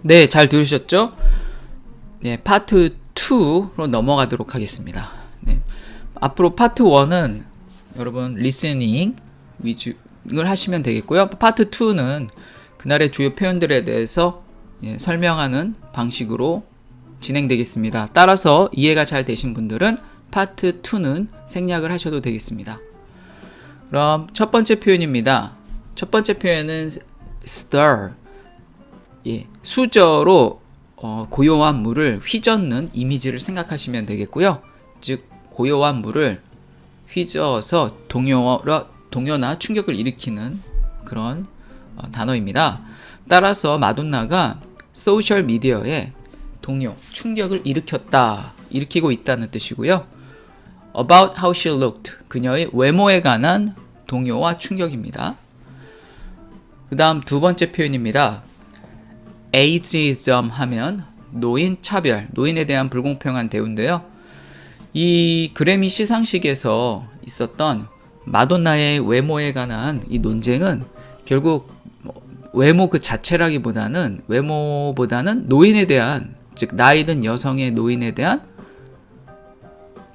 네, 잘 들으셨죠? 네, 파트 2로 넘어가도록 하겠습니다. 네, 앞으로 파트 1은 여러분 리스닝 위주를 하시면 되겠고요. 파트 2는 그날의 주요 표현들에 대해서 설명하는 방식으로 진행되겠습니다. 따라서 이해가 잘 되신 분들은 파트 2는 생략을 하셔도 되겠습니다. 그럼 첫 번째 표현입니다. 첫 번째 표현은 stir. 수저로 고요한 물을 휘젓는 이미지를 생각하시면 되겠고요. 즉 고요한 물을 휘저어서 동요나 충격을 일으키는 그런 단어입니다. 따라서 마돈나가 소셜 미디어에 동요, 충격을 일으키고 있다는 뜻이고요. About how she looked, 그녀의 외모에 관한 동요와 충격입니다. 그 다음 두 번째 표현입니다. ageism 하면 노인 차별, 노인에 대한 불공평한 대우인데요. 이 그래미 시상식에서 있었던 마돈나의 외모에 관한 이 논쟁은 결국 외모 그 자체라기보다는 외모보다는 노인에 대한, 즉 나이 든 여성의 노인에 대한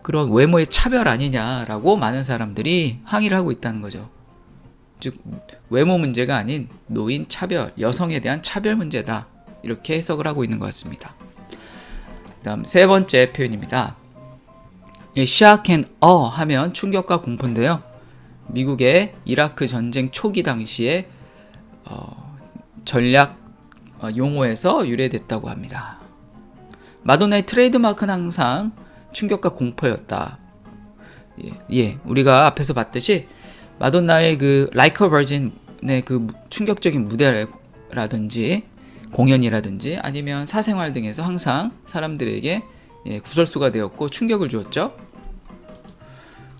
그런 외모의 차별 아니냐라고 많은 사람들이 항의를 하고 있다는 거죠. 즉 외모 문제가 아닌 노인 차별, 여성에 대한 차별 문제다. 이렇게 해석을 하고 있는 것 같습니다. 다음 세 번째 표현입니다. shock and awe 하면 충격과 공포인데요. 미국의 이라크 전쟁 초기 당시에 전략 용어에서 유래됐다고 합니다. 마돈나의 트레이드마크는 항상 충격과 공포였다. 우리가 앞에서 봤듯이 마돈나의 그 Like a Virgin의 그 충격적인 무대라든지 공연이라든지 아니면 사생활 등에서 항상 사람들에게 구설수가 되었고 충격을 주었죠.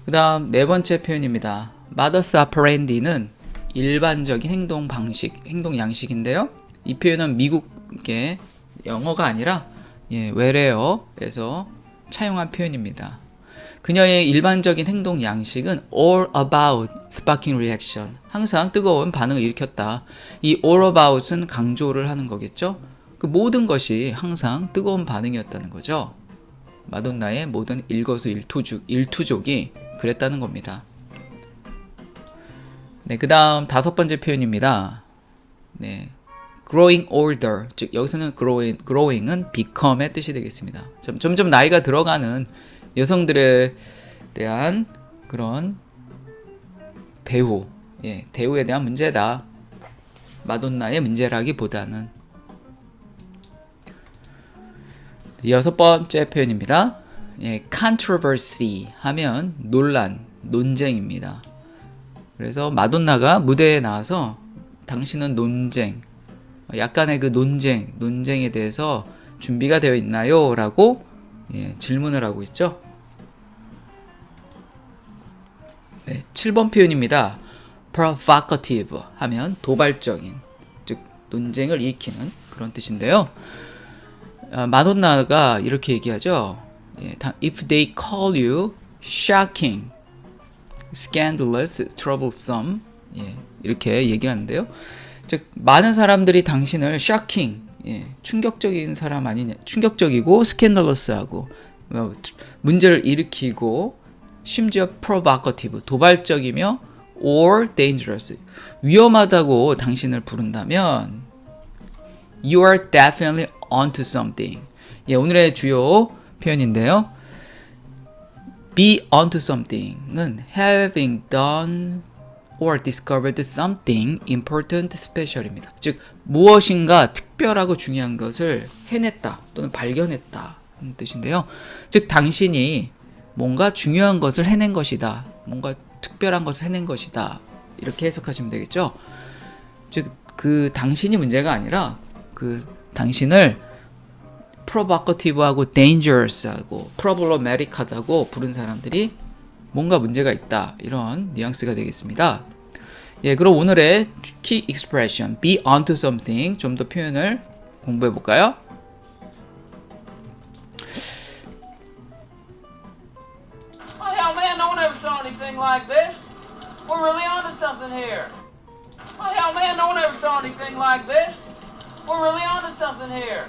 그 다음 네 번째 표현입니다. Modus operandi는 일반적인 행동 방식, 행동 양식인데요. 이 표현은 미국의 영어가 아니라 외래어에서 차용한 표현입니다. 그녀의 일반적인 행동 양식은 all about sparking reaction. 항상 뜨거운 반응을 일으켰다. 이 all about은 강조를 하는 거겠죠. 그 모든 것이 항상 뜨거운 반응이었다는 거죠. 마돈나의 모든 일거수일투족이 그랬다는 겁니다. 네, 그 다음 다섯 번째 표현입니다. 네, growing older. 즉 여기서는 growing은 become의 뜻이 되겠습니다. 점점 나이가 들어가는 여성들에 대한 그런 대우에 대한 문제다. 마돈나의 문제라기보다는. 여섯 번째 표현입니다. controversy 하면 논쟁입니다. 그래서 마돈나가 무대에 나와서 당신은 약간의 그 논쟁에 대해서 준비가 되어 있나요? 라고 질문을 하고 있죠. 네, 7번 표현입니다. provocative 하면 도발적인, 즉 논쟁을 일으키는 그런 뜻인데요. 마돈나가 이렇게 얘기하죠. If they call you shocking, scandalous, troublesome, 이렇게 얘기하는데요. 즉 많은 사람들이 당신을 shocking, 충격적인 사람 아니냐, 충격적이고 스캔들러스하고 문제를 일으키고 심지어 provocative, 도발적이며 or dangerous, 위험하다고 당신을 부른다면 you are definitely onto something. 오늘의 주요 표현인데요. be onto something은 having done or discovered something important special입니다. 즉 무엇인가 특별하고 중요한 것을 해냈다 또는 발견했다 는 뜻인데요. 즉 당신이 뭔가 중요한 것을 해낸 것이다, 뭔가 특별한 것을 해낸 것이다, 이렇게 해석하시면 되겠죠. 즉 그 당신이 문제가 아니라 그 당신을 provocative하고 dangerous하고 problematic하다고 부른 사람들이 뭔가 문제가 있다, 이런 뉘앙스가 되겠습니다. 그럼 오늘의 key expression be onto something 좀 더 표현을 공부해 볼까요? Oh hell man, no one ever saw anything like this. We're really onto something here. Oh hell man, no one ever saw anything like this. We're really onto something here.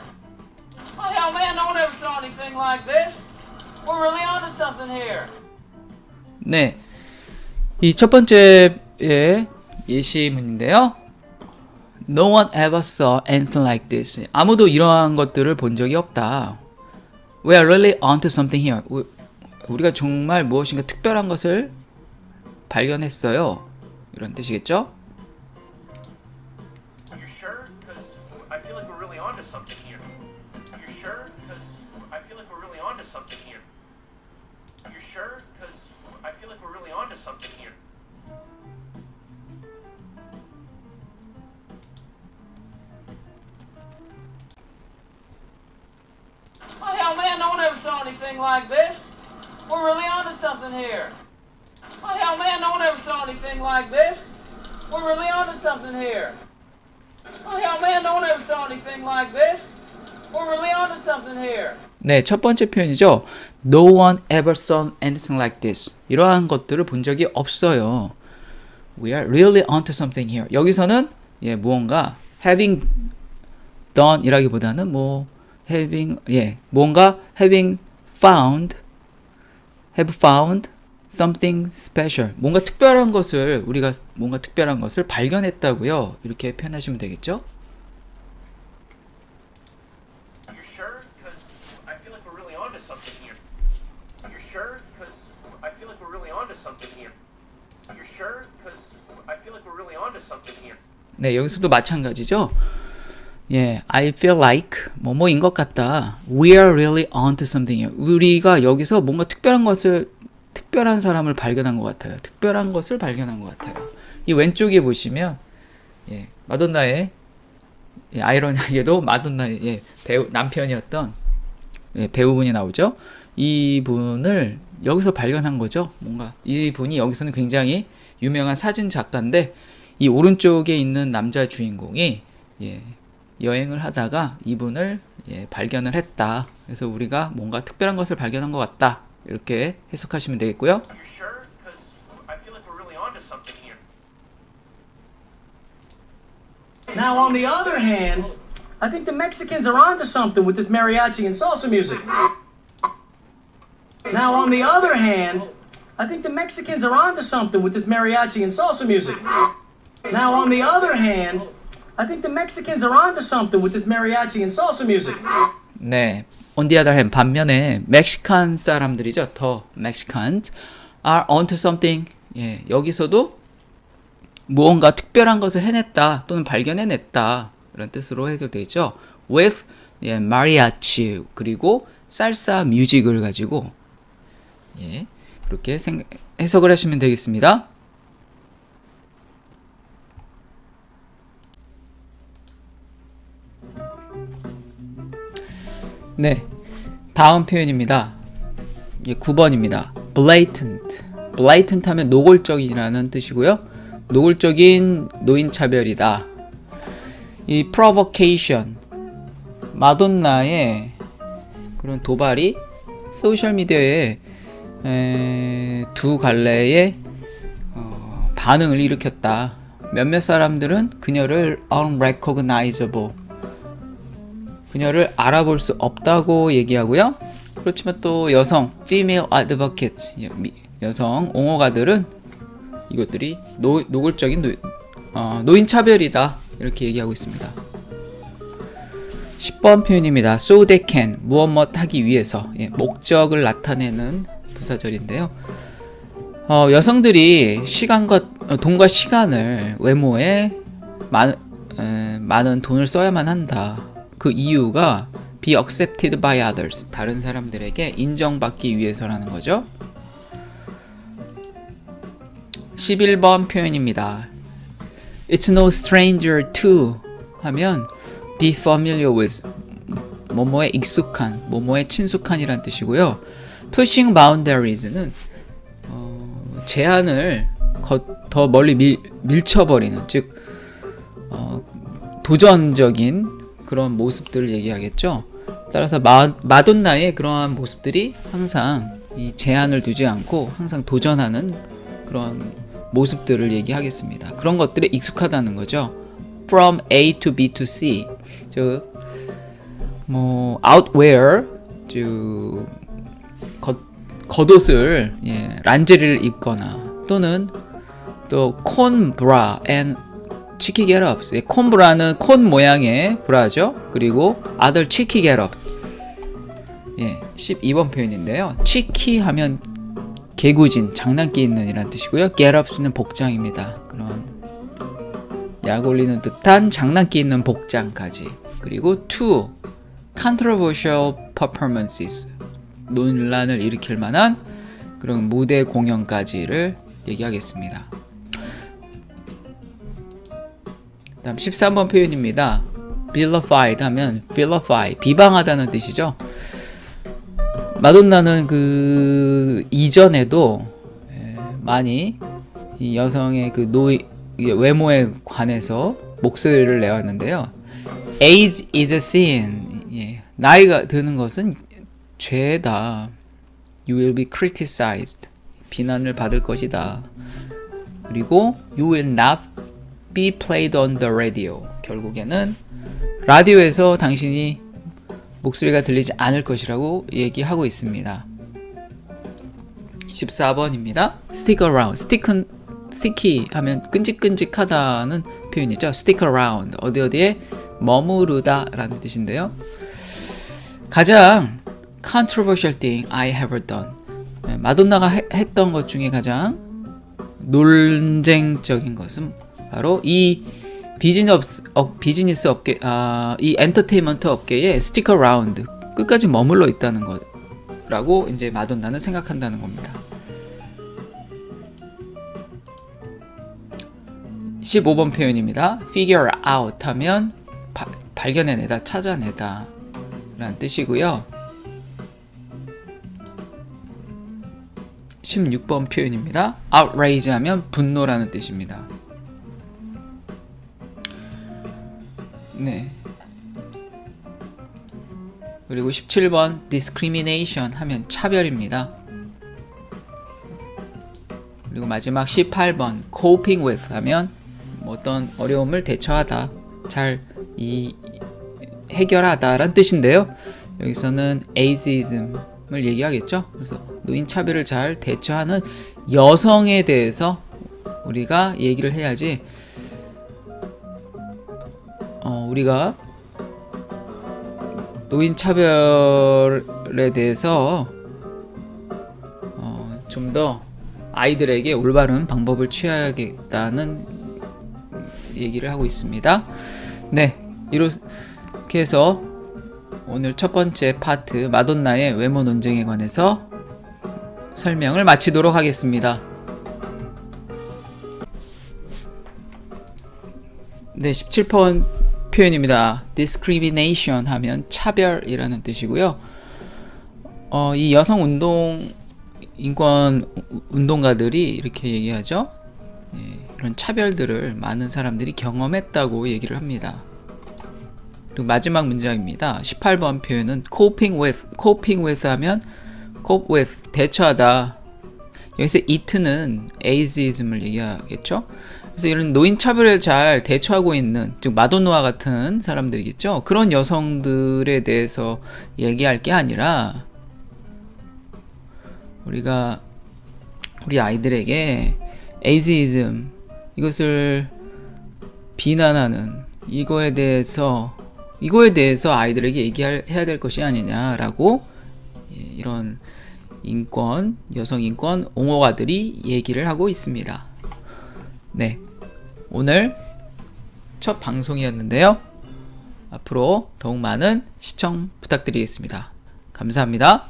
Oh hell, man, no one ever saw anything like this. We're really onto something here. 네, 이 첫 번째 예시문인데요. No one ever saw anything like this. 아무도 이러한 것들을 본 적이 없다. We are really onto something here. 우리가 정말 무엇인가 특별한 것을 발견했어요. 이런 뜻이겠죠? You sure? Because I feel like we're really onto something here. You sure? Because I feel like we're really onto something here. You sure? Because I feel like we're really onto something here. Oh hell, man, no one ever saw anything like this. We're really onto something here. Oh hell, man, no one ever saw anything like this. We're really onto something here. Oh hell, man, no one ever saw anything like this. We're really onto something here. 네, 첫 번째 표현이죠. No one ever saw anything like this. 이러한 것들을 본 적이 없어요. We are really onto something here. 여기서는 무언가 having done 이라기보다는 뭔가 having found, have found something special. 뭔가 특별한 것을 발견했다고요. 이렇게 표현하시면 되겠죠? You sure? Because I feel like we're really onto something here. You sure? Because I feel like we're really onto something here. You sure? Because I feel like we're really onto something here. 네, 여기서도 마찬가지죠. I feel like 뭐뭐인 것 같다. We are really onto something here. 우리가 여기서 뭔가 특별한 사람을 발견한 것 같아요. 특별한 것을 발견한 것 같아요. 이 왼쪽에 보시면 마돈나의 아이러니하게도 마돈나의 남편이었던 배우분이 나오죠. 이 분을 여기서 발견한 거죠. 뭔가 이 분이 여기서는 굉장히 유명한 사진 작가인데 이 오른쪽에 있는 남자 주인공이 여행을 하다가 이분을 발견을 했다. 그래서 우리가 뭔가 특별한 것을 발견한 것 같다. 이렇게 해석하시면 되겠고요. You sure? Because I feel like we're really onto something here. Now, on the other hand, I think the Mexicans are onto something with this mariachi and salsa music. Now, on the other hand, I think the Mexicans are onto something with this mariachi and salsa music. Now, on the other hand, I think the Mexicans are onto something with this mariachi and salsa music. 네. On the other hand, 반면에 멕시칸 사람들이죠. The Mexicans are onto something. 여기서도 무언가 특별한 것을 해냈다 또는 발견해냈다 이런 뜻으로 해결되죠. With mariachi 그리고 살사 뮤직을 가지고 그렇게 해석을 하시면 되겠습니다. 네, 다음 표현입니다. 9번입니다. blatant. blatant 하면 노골적이라는 뜻이고요. 노골적인 노인차별이다. 이 provocation, 마돈나의 그런 도발이 소셜미디어에 두 갈래의 반응을 일으켰다. 몇몇 사람들은 그녀를 unrecognizable, 그녀를 알아볼 수 없다고 얘기하고요. 그렇지만 또 여성, female advocates, 여성 옹호가들은 이것들이 노골적인 노인차별이다 이렇게 얘기하고 있습니다. 10번 표현입니다. So they can, 무엇 하기 위해서, 목적을 나타내는 부사절인데요. 여성들이 돈과 시간을 외모에 많은 돈을 써야만 한다. 그 이유가 be accepted by others, 다른 사람들에게 인정받기 위해서라는 거죠. 11번 표현입니다. It's no stranger to 하면 be familiar with, 뭐뭐에 익숙한, 뭐뭐에 친숙한이란 뜻이고요. pushing boundaries는 제한을 더 멀리 밀쳐버리는, 즉 도전적인 그런 모습들을 얘기하겠죠. 따라서 마돈나의 그러한 모습들이 항상 이 제한을 두지 않고 항상 도전하는 그런 모습들을 얘기하겠습니다. 그런 것들에 익숙하다는 거죠. From A to B to C, 즉 뭐 outwear, 즉 겉옷을 란제리를 입거나 또는 또 corn bra and cheeky get-ups. corn bra는 콘 모양의 브라죠. 그리고 other cheeky get-up. 12번 표현인데요. cheeky 하면 개구진, 장난기 있는 이란 뜻이고요. get-ups는 복장입니다. 그런 약 올리는 듯한 장난기 있는 복장까지. 그리고 to controversial performances, 논란을 일으킬 만한 그런 무대 공연까지를 얘기하겠습니다. 다음 13번 표현입니다. vilified 하면 vilify, 비방하다는 뜻이죠. 마돈나는 그 이전에도 많이 이 여성의 그 외모에 관해서 목소리를 내왔는데요. Age is a sin. 나이가 드는 것은 죄다. You will be criticized. 비난을 받을 것이다. 그리고 You will not be played on the radio. 결국에는 라디오에서 당신이 목소리가 들리지 않을 것이라고 얘기하고 있습니다. 14번입니다. Stick around. sticky 하면 끈직끈직하다는 표현이죠. Stick around. 어디에 머무르다 라는 뜻인데요. 가장 controversial thing I ever done. 마돈나가 했던 것 중에 가장 논쟁적인 것은 바로 이 비즈니스 업계, 이 엔터테인먼트 업계에 stick around, 끝까지 머물러 있다는 거라고 이제 마돈나는 생각한다는 겁니다. 15번 표현입니다. figure out 하면 발견해내다, 찾아내다 라는 뜻이고요. 16번 표현입니다. outrage 하면 분노라는 뜻입니다. 네. 그리고 17번 discrimination 하면 차별입니다. 그리고 마지막 18번 coping with 하면 어떤 어려움을 대처하다, 잘 해결하다 라는 뜻인데요. 여기서는 ageism을 얘기하겠죠. 그래서 노인 차별을 잘 대처하는 여성에 대해서 우리가 얘기를 해야지, 우리가 노인 차별에 대해서 좀 더 아이들에게 올바른 방법을 취해야겠다는 얘기를 하고 있습니다. 네, 이렇게 해서 오늘 첫 번째 파트 마돈나의 외모 논쟁에 관해서 설명을 마치도록 하겠습니다. 네, 17번 표현입니다. discrimination 하면 차별이라는 뜻이고요. 이 여성 인권 운동가들이 이렇게 얘기하죠. 이런 차별들을 많은 사람들이 경험했다고 얘기를 합니다. 그리고 마지막 문장입니다. 18번 표현은 coping with 하면 cope with, 대처하다. 여기서 it는 ageism을 얘기하겠죠. 그래서 이런 노인 차별을 잘 대처하고 있는, 즉 마돈나와 같은 사람들이겠죠. 그런 여성들에 대해서 얘기할 게 아니라 우리가 우리 아이들에게 ageism, 이것을 비난하는 이거에 대해서 아이들에게 얘기해야 될 것이 아니냐라고 이런 여성 인권 옹호가들이 얘기를 하고 있습니다. 네, 오늘 첫 방송이었는데요. 앞으로 더욱 많은 시청 부탁드리겠습니다. 감사합니다.